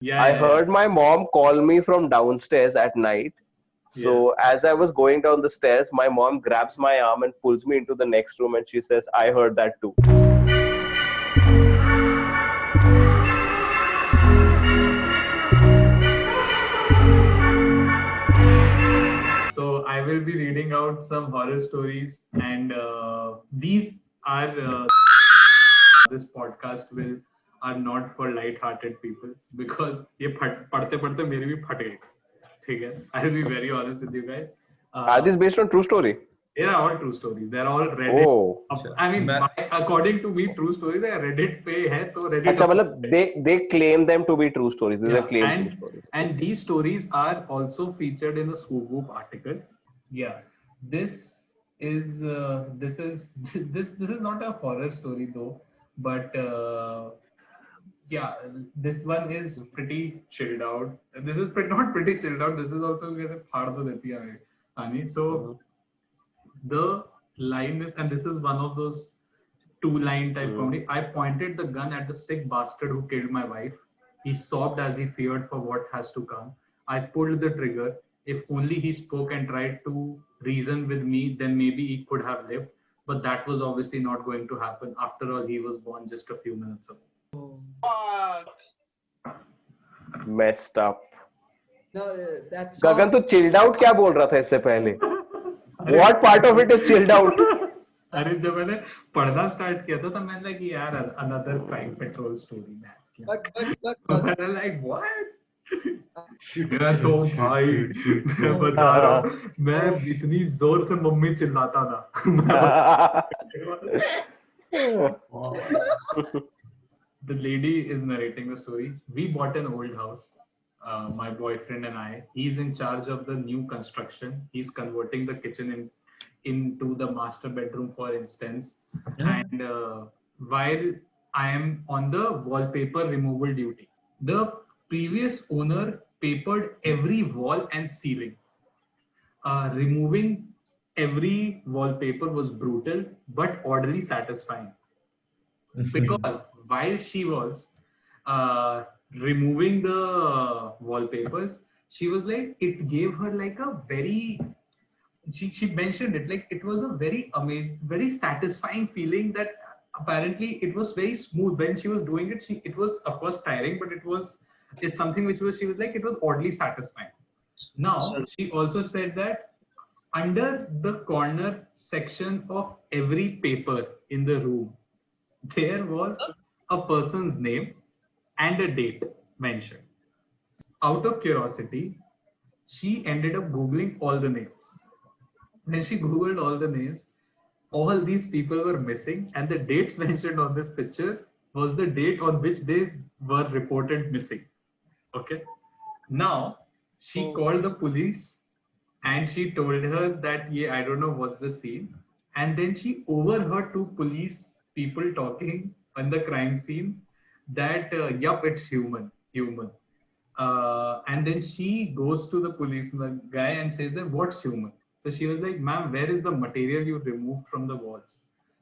Yeah, I yeah, yeah. heard my mom call me from downstairs at night. Yeah. So as I was going down the stairs, my mom grabs my arm and pulls me into the next room and she says, I heard that too. So I will be reading out some horror stories, and these are this podcast will are not for light-hearted people because ये पढ़ते पढ़ते मेरी भी फट गई. ठीक है? I'll be very honest with you guys. Are Uh, these based on true story? they are all true stories. They're all Reddit. Oh. I mean, मैं according to me, true stories है Reddit पे है तो Reddit. अच्छा मतलब they claim them to be true stories. These are Yeah, claim true stories. and these stories are also featured in the Swoop Whoop article. Yeah, this this is this is not a horror story though, but yeah, this one is pretty chilled out. This is not pretty chilled out. This is also कैसे फाड़ तो देती है कहानी. So the line is, and this is one of those two-line type comedy. I pointed the gun at the sick bastard who killed my wife. He sobbed as he feared for what has to come. I pulled the trigger. If only he spoke and tried to reason with me, then maybe he could have lived. But that was obviously not going to happen. After all, he was born just a few minutes ago. Messed up. No, that's गगन तो chilled out क्या बोल रहा था इससे पहले? What part of it is chilled out? अरे जब मैंने पढ़ना स्टार्ट किया था मैंने लाइक यार another crime patrol story match किया. मैंने लाइक what? मैं तो भाई मैं बता रहा हूँ मैं इतनी जोर से मम्मी चिल्लाता था. The lady is narrating the story. We bought an old house. My boyfriend and I. He's in charge of the new construction. He's converting the kitchen into the master bedroom, for instance. And while I am on the wallpaper removal duty, the previous owner papered every wall and ceiling. Removing every wallpaper was brutal but oddly satisfying. Because while she was removing the wallpapers, she was like, it gave her like a very, she mentioned it, like it was a very amazing, very satisfying feeling that apparently it was very smooth when she was doing it. It was of course tiring, but it's something which was, she was like, it was oddly satisfying. Now, she also said that under the corner section of every paper in the room, there was a person's name and a date mentioned. Out of curiosity, she ended up Googling all the names. When she Googled all the names, all these people were missing, and the dates mentioned on this picture was the date on which they were reported missing. Okay. Now, she called the police and she told her that, yeah, I don't know what's the scene. And then she overheard two police people talking on the crime scene that, yup, it's human. And then she goes to the policeman guy and says that, what's human? So she was like, ma'am, where is the material you removed from the walls?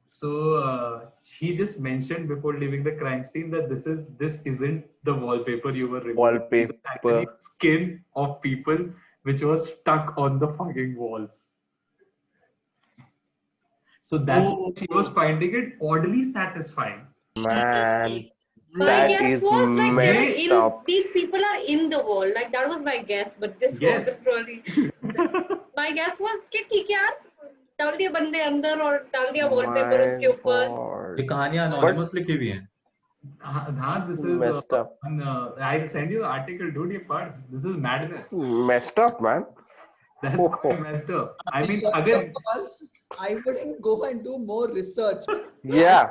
So he just mentioned before leaving the crime scene that this isn't the wallpaper you were removing. Wallpaper. This is actually skin of people which was stuck on the fucking walls. So that's she was finding it oddly satisfying. Man, My that guess is was like messed up. these people are in the wall. Like that was my guess, but this Yes. wasn't really. My guess was कि ठीक है यार डाल दिया बंदे अंदर और डाल दिया वॉलपेपर उसके ऊपर. ये कहानियां anonymous लिखी हुई हैं. This is Messed up. I send you the article, dude. You part. This is madness. Messed up, man. That's quite messed up. I mean, First again, of all, I wouldn't go and do more research. Yeah.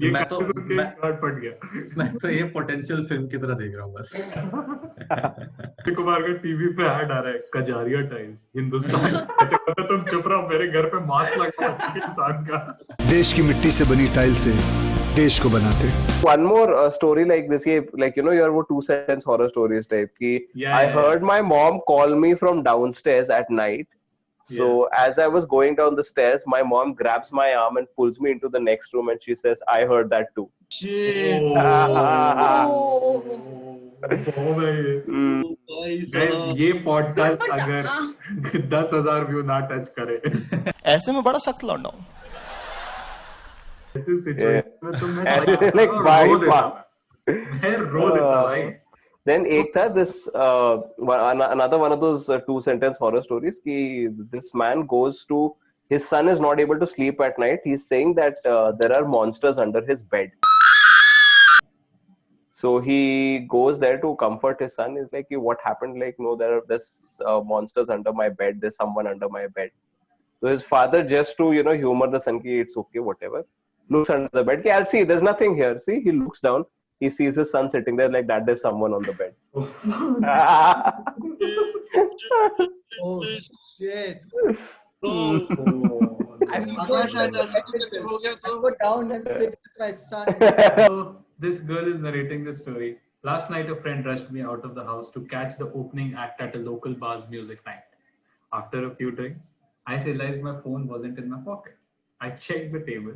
ये मैं तो- काफी मैं- short पड़ गया. मैं तो ये पोटेंशियल फिल्म की तरह देख रहा हूँ बस. अक्षय कुमार का टीवी पे ऐड आ रहा है कजारिया टाइल्स हिंदुस्तान. अच्छा मतलब तुम चुप रहो मेरे घर पे मास्क लगा इंसान का. देश की मिट्टी से बनी टाइल से देश को बनाते हैं. One more story like this, like you know, your 2 cents horror stories type. Ki, Yeah, I yeah, heard my mom call me from downstairs at night. So as I was going down the stairs, my mom grabs my arm and pulls me into the next room, and she says, "I heard that too." Shit. Oh. Mm. Guys, ये podcast But, अगर 10,000 view ना touch करे ऐसे में बड़ा सख्त लौंडा हूं ऐसी सिचुएशन में तो मैं Like, रो why, देता why? मैं रो देता भाई Then Ekta, this another one of those two sentence horror stories. This man goes to his son is not able to sleep at night. He's saying that there are monsters under his bed. So he goes there to comfort his son. He's like, "What happened?" Like, no, there's monsters under my bed. There's someone under my bed. So his father, just to humor the son, ki it's okay, whatever, looks under the bed. I'll see. There's nothing here. See, he looks down. He sees his son sitting there like that. There's someone on the bed. Oh shit. I mean, Go down and sit with my son. So this girl is narrating the story. Last night, a friend rushed me out of the house to catch the opening act at a local bar's music night. After a few drinks, I realized my phone wasn't in my pocket. I checked the table.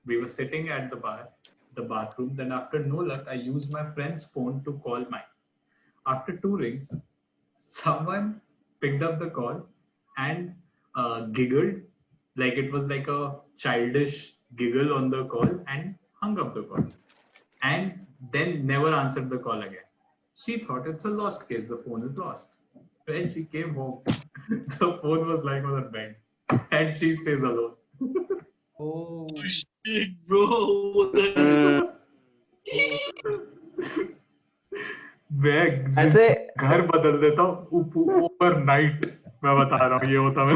We were sitting at the bathroom. Then after no luck, I used my friend's phone to call mine. After 2 rings, someone picked up the call and giggled, like it was like a childish giggle on the call, and hung up the call. And then never answered the call again. She thought it's a lost case, the phone is lost. When she came home, the phone was lying on her bed, and she stays alone. Oh. shit, bro. मैं ऐसे घर बदल देता हूँ overnight मैं बता रहा हूँ ये होता है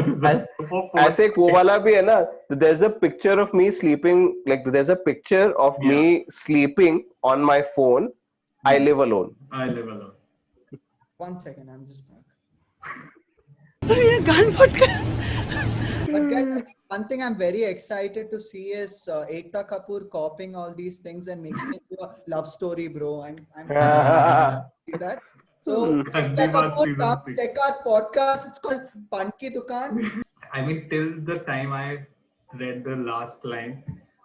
ऐसे एक वो वाला भी है ना, there's a picture of me sleeping, like there's a picture of me sleeping on my phone. I live alone. I live alone. 1 second, I'm just back. ये गान फट गया But guys, I think one thing I'm very excited to see is Ekta Kapoor copying all these things and making it into a love story, bro. I'm see that. So Ekta Kapoor, come check our podcast. It's called Pan Ki Dukaan. I mean, till the time I read the last line,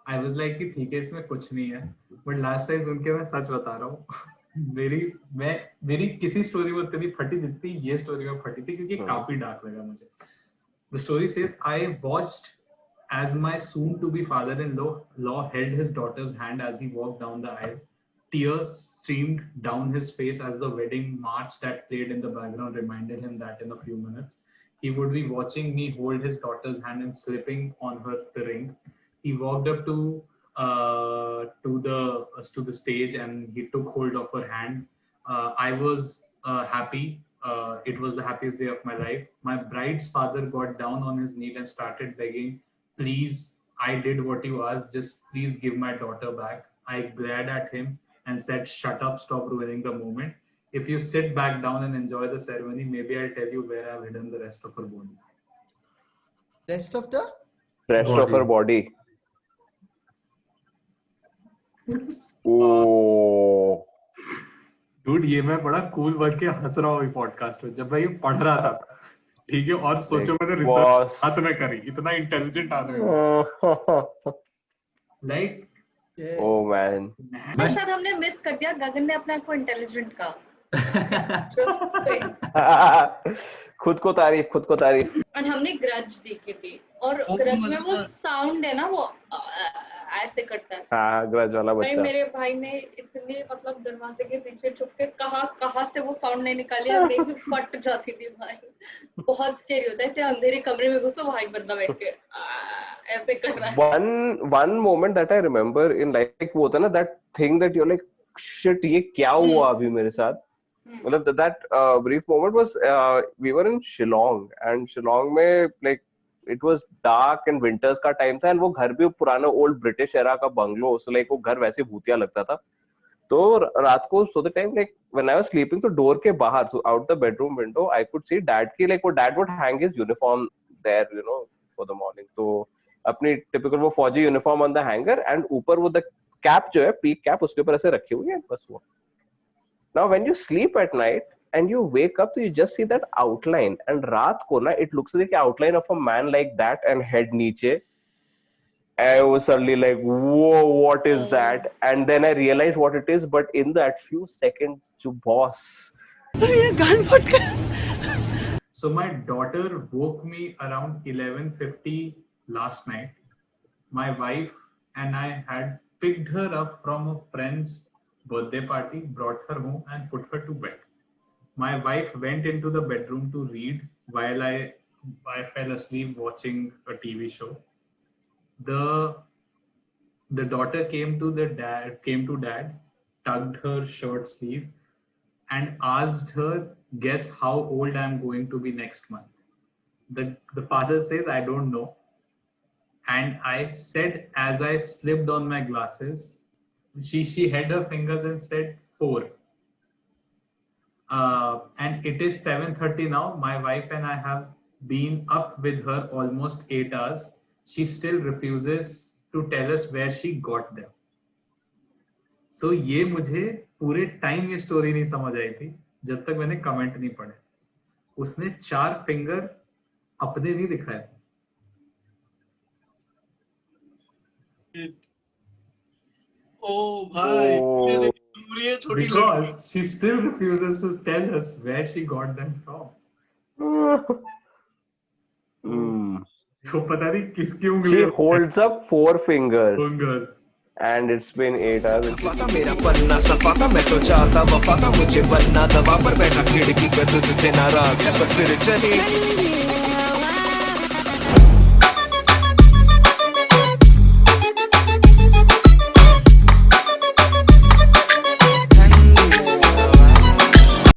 I was like कि ठीक है इसमें कुछ नहीं है. But last time सुन के मैं सच बता रहा हूँ. मेरी किसी स्टोरी में उतनी फटी जितनी ये स्टोरी में फटी थी क्योंकि काफी डार्क लगा मुझे. The story says, I watched as my soon-to-be father-in-law held his daughter's hand as he walked down the aisle. Tears streamed down his face as the wedding march that played in the background reminded him that in a few minutes, he would be watching me hold his daughter's hand and slipping on her the ring. He walked up to the stage and he took hold of her hand. I was happy. It was the happiest day of my life. My bride's father got down on his knee and started begging, "Please, I did what you asked. Just please give my daughter back." I glared at him and said, "Shut up, stop ruining the moment. If you sit back down and enjoy the ceremony, maybe I'll tell you where I've hidden the rest of her body." Rest of the? Rest of her body. Oh. Dude, ये मैं बड़ा cool work के हंस रहा हूँ podcast में जब मैं ये पढ़ रहा था. ठीक है, और सोचो मैंने रिसर्च हाथ में करी, इतना इंटेलिजेंट आदमी. Like Oh man. शायद हमने मिस कर दिया. गगन ने अपने आप को इंटेलिजेंट कहा. Just saying. खुद को तारीफ. और हमने ग्रज देखी थी और ग्रज में वो साउंड है ना वो ऐसे करता है. हाँ, ग्रज वाला भाई बच्चा. मेरे भाई ने इतने मतलब दरवाजे के पीछे छुप के कहाँ से वो साउंड नहीं निकाली और मेरी फट जाती थी भाई. बहुत स्केरी होता है. ऐसे अंधेरे कमरे में घुसो भाई बंदा बैठ के ऐसे कर रहा है. One moment that I remember in like वो होता है ना, that thing that you're like shit ये क्या हुआ अभी मेरे साथ. मतलब that brief moment was we were in Shillong and Shillong में like it was dark and winters का time था and वो घर भी पुराना old British era का बंगलो, so like वो घर वैसे भूतिया लगता था. तो रात को so the time like when I was sleeping तो door के बाहर, so out the bedroom window I could see dad की like वो dad would hang his uniform there you know for the morning. तो अपनी typical वो फौजी uniform on the hanger and ऊपर वो the cap जो है peak cap उसके ऊपर ऐसे रखी हुई है बस वो. Now when you sleep at night and you wake up, so you just see that outline. And रात को ना, it looks like an outline of a man like that and head नीचे. I was suddenly like, whoa, what is that? And then I realized what it is. But in that few seconds, जो boss. ये गान फट गया. So my daughter woke me around 11:50 last night. My wife and I had picked her up from a friend's birthday party, brought her home and put her to bed. My wife went into the bedroom to read while I fell asleep watching a TV show. The daughter came to dad, tugged her shirt sleeve and asked her, guess how old I'm going to be next month. The father says, I don't know. And I said, as I slipped on my glasses, she had her fingers and said 4. And it is 7:30 now. My wife and I have been up with her almost 8 hours. She still refuses to tell us where she got them. So ये मुझे पूरे time ये story नहीं समझ आई थी जब तक मैंने कमेंट नहीं पढ़े. उसने 4 फिंगर अपने नहीं दिखाए. Oh भाई, Oh. पूरी ये छोटी लड़की. Because she still refuses to tell us where she got them from. तो पता नहीं किसकी She उंगली holds up 4 fingers. fingers. And it's been 8 hours. वफा मेरा पन्ना सफा था, मैं तो चाहता वफा था, मुझे बनना दवा पर बैठा खिड़की पे तुझसे नाराज है, पर फिर चली